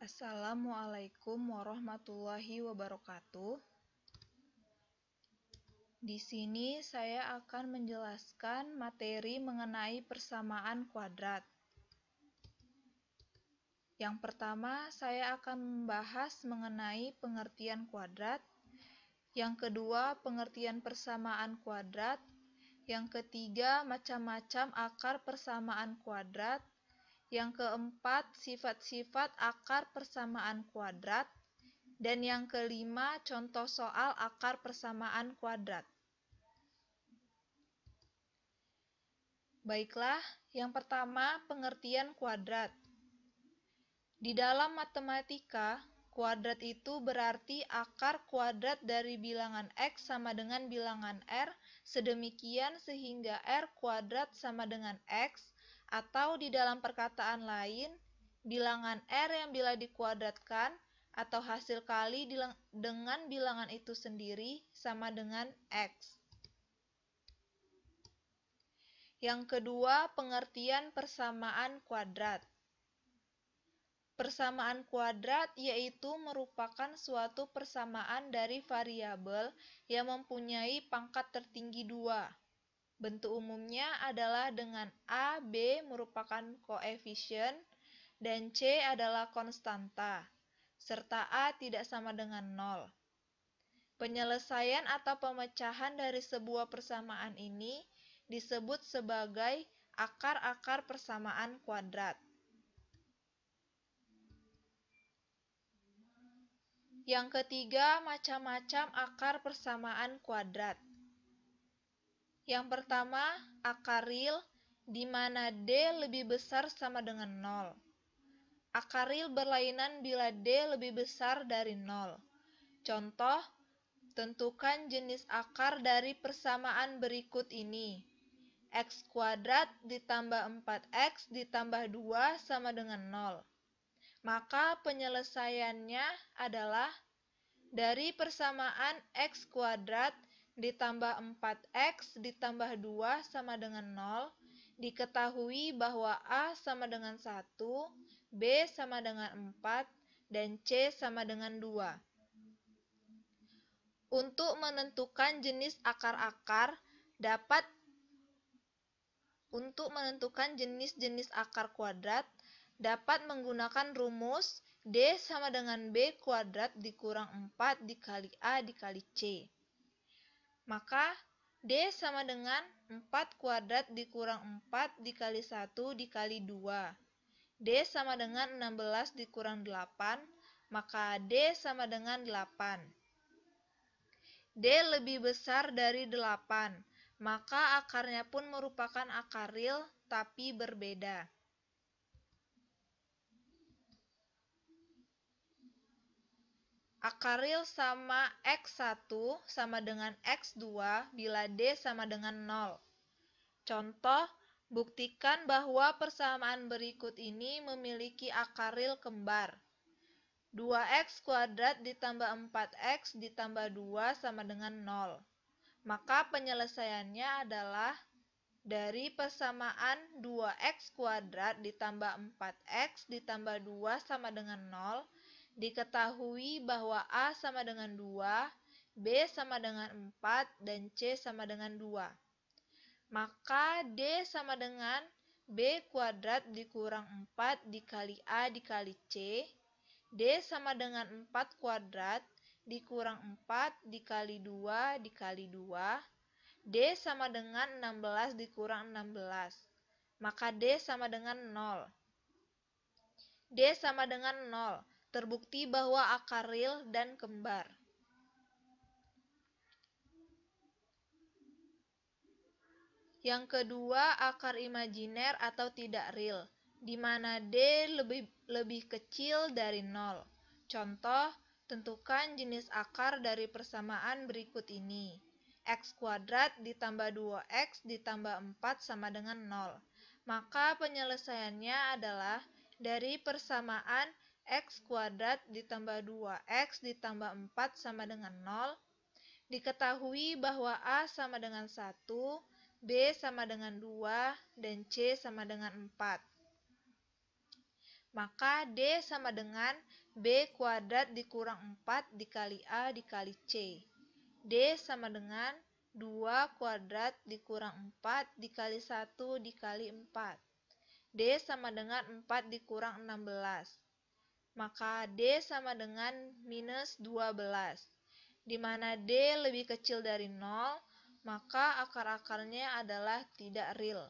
Assalamualaikum warahmatullahi wabarakatuh. Di sini saya akan menjelaskan materi mengenai persamaan kuadrat. Yang pertama, saya akan membahas mengenai pengertian kuadrat. Yang kedua, pengertian persamaan kuadrat. Yang ketiga, macam-macam akar persamaan kuadrat. Yang keempat, sifat-sifat akar persamaan kuadrat. Dan yang kelima, contoh soal akar persamaan kuadrat. Baiklah, yang pertama, pengertian kuadrat. Di dalam matematika, kuadrat itu berarti akar kuadrat dari bilangan X sama dengan bilangan R, sedemikian sehingga R kuadrat sama dengan X, atau di dalam perkataan lain, bilangan R yang bila dikuadratkan atau hasil kali dengan bilangan itu sendiri sama dengan X. Yang kedua, pengertian persamaan kuadrat. Persamaan kuadrat yaitu merupakan suatu persamaan dari variabel yang mempunyai pangkat tertinggi 2. Bentuk umumnya adalah dengan A, B merupakan koefisien, dan C adalah konstanta, serta A tidak sama dengan 0. Penyelesaian atau pemecahan dari sebuah persamaan ini disebut sebagai akar-akar persamaan kuadrat. Yang ketiga, macam-macam akar persamaan kuadrat. Yang pertama, akar real, di mana D lebih besar sama dengan 0. Akar real berlainan bila D lebih besar dari 0. Contoh, tentukan jenis akar dari persamaan berikut ini. X kuadrat ditambah 4X ditambah 2 sama dengan 0. Maka penyelesaiannya adalah dari persamaan X kuadrat ditambah 4X ditambah 2 sama dengan 0, diketahui bahwa A sama dengan 1, B sama dengan 4, dan C sama dengan 2. Untuk menentukan jenis akar-akar, jenis-jenis akar kuadrat dapat menggunakan rumus D sama dengan B kuadrat dikurang 4 dikali A dikali C. Maka D sama dengan 4 kuadrat dikurang 4 dikali 1 dikali 2. D sama dengan 16 dikurang 8, maka D sama dengan 8. D lebih besar dari 8. Maka akarnya pun merupakan akar real, tapi berbeda. Akar real sama X1 sama dengan X2 bila D sama dengan 0. Contoh, buktikan bahwa persamaan berikut ini memiliki akar real kembar. 2X kuadrat ditambah 4X ditambah 2 sama dengan 0. Maka penyelesaiannya adalah dari persamaan 2X kuadrat ditambah 4X ditambah 2 sama dengan 0, diketahui bahwa A sama dengan 2, B sama dengan 4, dan C sama dengan 2. Maka D sama dengan B kuadrat dikurang 4 dikali A dikali C, D sama dengan 4 kuadrat dikurang 4 dikali 2 dikali 2, D sama dengan 16 dikurang 16, maka D sama dengan 0. D sama dengan 0, terbukti bahwa akar real dan kembar. Yang kedua, akar imajiner atau tidak real, di mana D lebih kecil dari 0. Contoh, tentukan jenis akar dari persamaan berikut ini. X kuadrat ditambah 2X ditambah 4 sama dengan 0. Maka penyelesaiannya adalah dari persamaan X kuadrat ditambah 2X ditambah 4 sama dengan 0, diketahui bahwa A sama dengan 1, B sama dengan 2, dan C sama dengan 4. Maka D sama dengan B kuadrat dikurang 4 dikali A dikali C. D sama dengan 2 kuadrat dikurang 4 dikali 1 dikali 4. D sama dengan 4 dikurang 16. Maka D sama dengan minus 12. Di mana D lebih kecil dari 0, maka akar-akarnya adalah tidak real.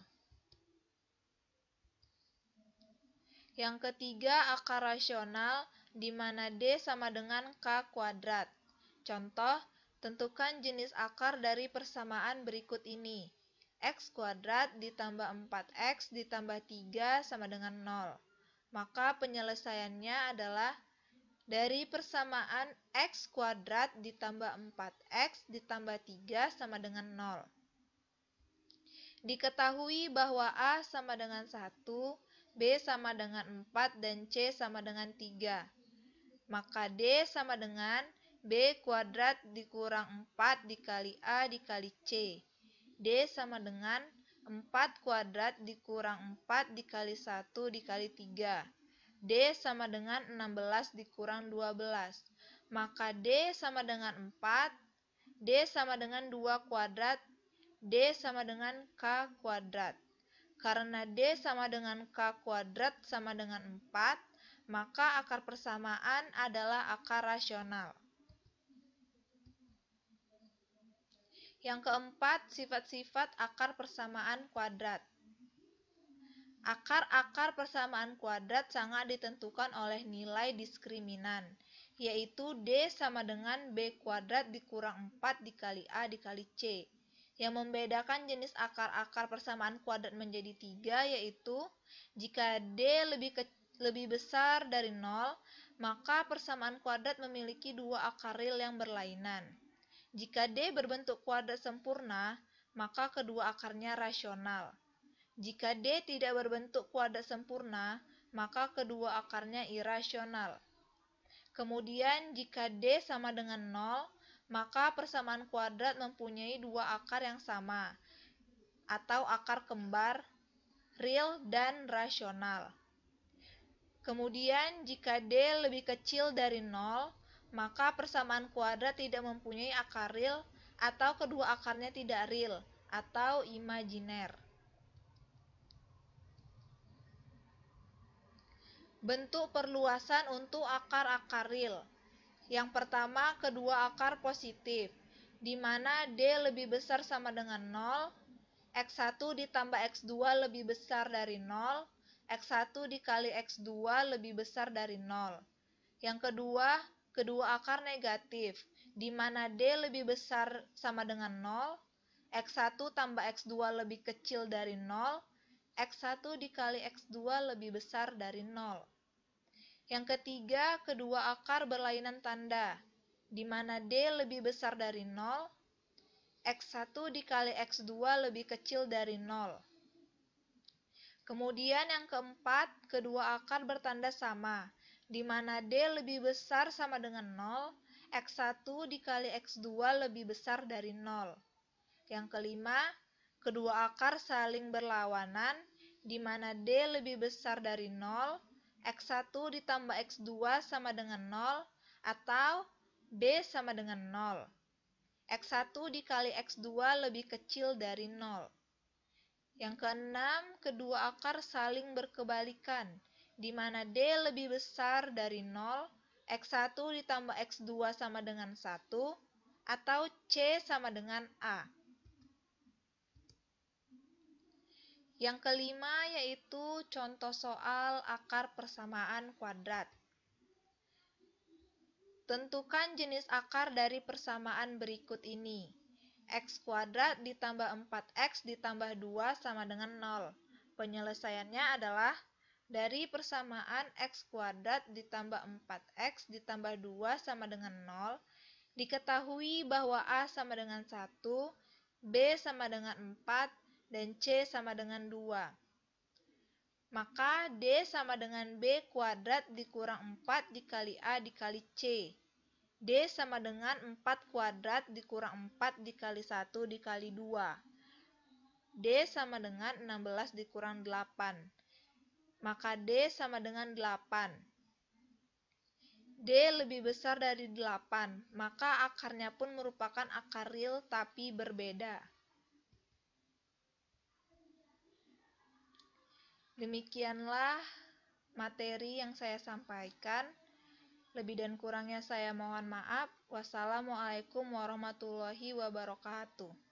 Yang ketiga, akar rasional di mana D sama dengan K kuadrat. Contoh, tentukan jenis akar dari persamaan berikut ini. X kuadrat ditambah 4X ditambah 3 sama dengan 0. Maka penyelesaiannya adalah dari persamaan X kuadrat ditambah 4X ditambah 3 sama dengan 0. Diketahui bahwa A sama dengan 1, B sama dengan 4, dan C sama dengan 3. Maka D sama dengan B kuadrat dikurang 4 dikali A dikali C. D sama dengan 4 kuadrat dikurang 4 dikali 1 dikali 3. D sama dengan 16 dikurang 12. Maka D sama dengan 4, D sama dengan 2 kuadrat, D sama dengan K kuadrat. Karena D sama dengan K kuadrat sama dengan 4, maka akar persamaan adalah akar rasional. Yang keempat, sifat-sifat akar persamaan kuadrat. Akar-akar persamaan kuadrat sangat ditentukan oleh nilai diskriminan, yaitu D sama dengan B kuadrat dikurang 4 dikali A dikali C. Yang membedakan jenis akar-akar persamaan kuadrat menjadi 3 yaitu jika D lebih besar dari 0, maka persamaan kuadrat memiliki dua akar real yang berlainan. Jika D berbentuk kuadrat sempurna, maka kedua akarnya rasional. Jika D tidak berbentuk kuadrat sempurna, maka kedua akarnya irasional. Kemudian jika D sama dengan 0, maka persamaan kuadrat mempunyai dua akar yang sama, atau akar kembar, real dan rasional. Kemudian jika D lebih kecil dari 0, maka persamaan kuadrat tidak mempunyai akar real atau kedua akarnya tidak real atau imajiner. Bentuk perluasan untuk akar-akar real. Yang pertama, kedua akar positif, di mana D lebih besar sama dengan 0, X1 ditambah X2 lebih besar dari 0, X1 dikali X2 lebih besar dari 0. Yang kedua, kedua akar negatif, di mana D lebih besar sama dengan 0, X1 tambah X2 lebih kecil dari 0, X1 dikali X2 lebih besar dari 0. Yang ketiga, kedua akar berlainan tanda, di mana D lebih besar dari 0, X1 dikali X2 lebih kecil dari 0. Kemudian yang keempat, kedua akar bertanda sama, di mana D lebih besar sama dengan 0, X1 dikali X2 lebih besar dari 0. Yang kelima, kedua akar saling berlawanan, di mana D lebih besar dari 0, X1 ditambah X2 sama dengan 0, atau B sama dengan 0. X1 dikali X2 lebih kecil dari 0. Yang keenam, kedua akar saling berkebalikan, di mana D lebih besar dari 0, X1 ditambah X2 sama dengan 1, atau C sama dengan A. Yang kelima yaitu contoh soal akar persamaan kuadrat. Tentukan jenis akar dari persamaan berikut ini. X kuadrat ditambah 4X ditambah 2 sama dengan 0. Penyelesaiannya adalah dari persamaan X kuadrat ditambah 4X ditambah 2 sama dengan 0, diketahui bahwa A sama dengan 1, B sama dengan 4, dan C sama dengan 2. Maka D sama dengan B kuadrat dikurang 4 dikali A dikali C. D sama dengan 4 kuadrat dikurang 4 dikali 1 dikali 2. D sama dengan 16 dikurang 8. maka D sama dengan 8. D lebih besar dari 8, maka akarnya pun merupakan akar real tapi berbeda. Demikianlah materi yang saya sampaikan. Lebih dan kurangnya saya mohon maaf. Wassalamualaikum warahmatullahi wabarakatuh.